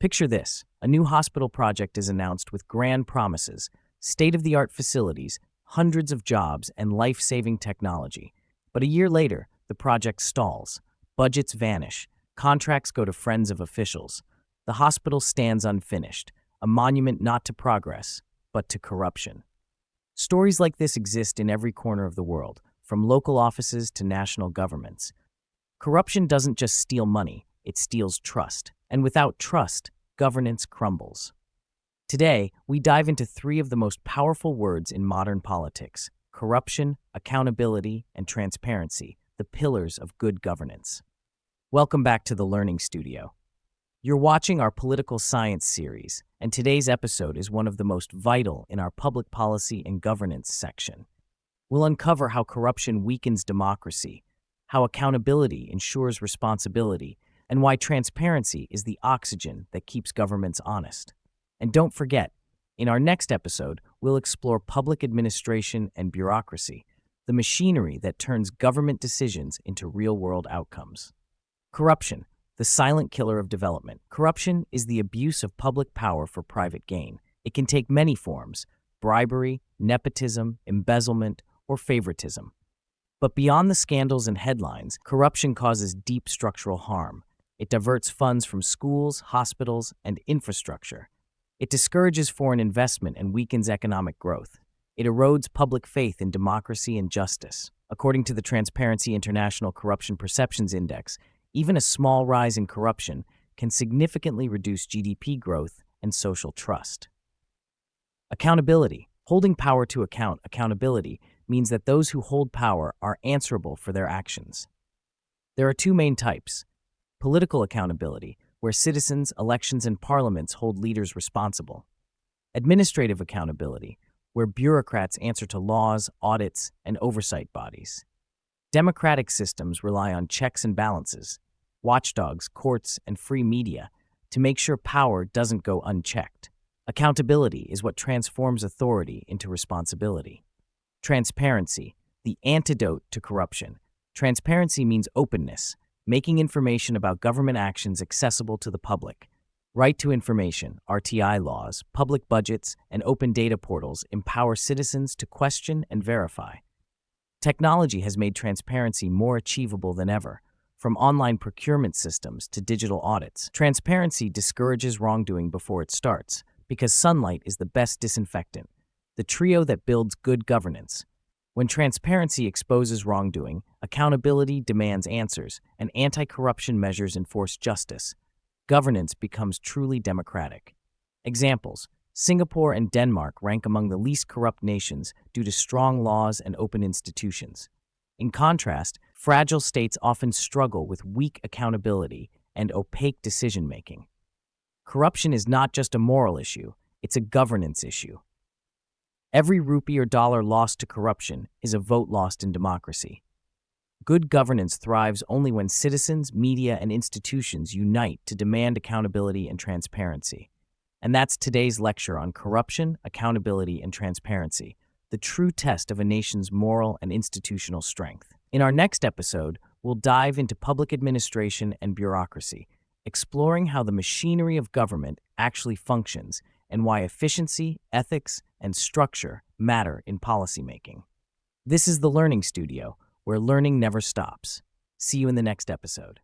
Picture this: a new hospital project is announced with grand promises, state-of-the-art facilities, hundreds of jobs, and life-saving technology. But a year later, the project stalls. Budgets vanish. Contracts go to friends of officials. The hospital stands unfinished, a monument not to progress, but to corruption. Stories like this exist in every corner of the world, from local offices to national governments. Corruption doesn't just steal money, it steals trust. And without trust, governance crumbles. Today, we dive into three of the most powerful words in modern politics: corruption, accountability, and transparency, the pillars of good governance. Welcome back to the Learning Studio. You're watching our political science series, and today's episode is one of the most vital in our public policy and governance section. We'll uncover how corruption weakens democracy, how accountability ensures responsibility, and why transparency is the oxygen that keeps governments honest. And don't forget, in our next episode, we'll explore public administration and bureaucracy, the machinery that turns government decisions into real-world outcomes. Corruption, the silent killer of development. Corruption is the abuse of public power for private gain. It can take many forms: bribery, nepotism, embezzlement, or favoritism. But beyond the scandals and headlines, corruption causes deep structural harm. It diverts funds from schools, hospitals, and infrastructure. It discourages foreign investment and weakens economic growth. It erodes public faith in democracy and justice. According to the Transparency International Corruption Perceptions Index, even a small rise in corruption can significantly reduce GDP growth and social trust. Accountability. Holding power to account. Accountability means that those who hold power are answerable for their actions. There are two main types: political accountability, where citizens, elections, and parliaments hold leaders responsible; administrative accountability, where bureaucrats answer to laws, audits, and oversight bodies. Democratic systems rely on checks and balances, watchdogs, courts, and free media to make sure power doesn't go unchecked. Accountability is what transforms authority into responsibility. Transparency, the antidote to corruption. Transparency means openness, making information about government actions accessible to the public. Right to information, RTI laws, public budgets, and open data portals empower citizens to question and verify. Technology has made transparency more achievable than ever, from online procurement systems to digital audits. Transparency discourages wrongdoing before it starts, because sunlight is the best disinfectant, the trio that builds good governance. When transparency exposes wrongdoing, accountability demands answers, and anti-corruption measures enforce justice, governance becomes truly democratic. Examples: Singapore and Denmark rank among the least corrupt nations due to strong laws and open institutions. In contrast, fragile states often struggle with weak accountability and opaque decision-making. Corruption is not just a moral issue, it's a governance issue. Every rupee or dollar lost to corruption is a vote lost in democracy. Good governance thrives only when citizens, media, and institutions unite to demand accountability and transparency. And that's today's lecture on corruption, accountability, and transparency, the true test of a nation's moral and institutional strength. In our next episode, we'll dive into public administration and bureaucracy, exploring how the machinery of government actually functions and why efficiency, ethics, and structure matter in policymaking. This is the Learning Studio, where learning never stops. See you in the next episode.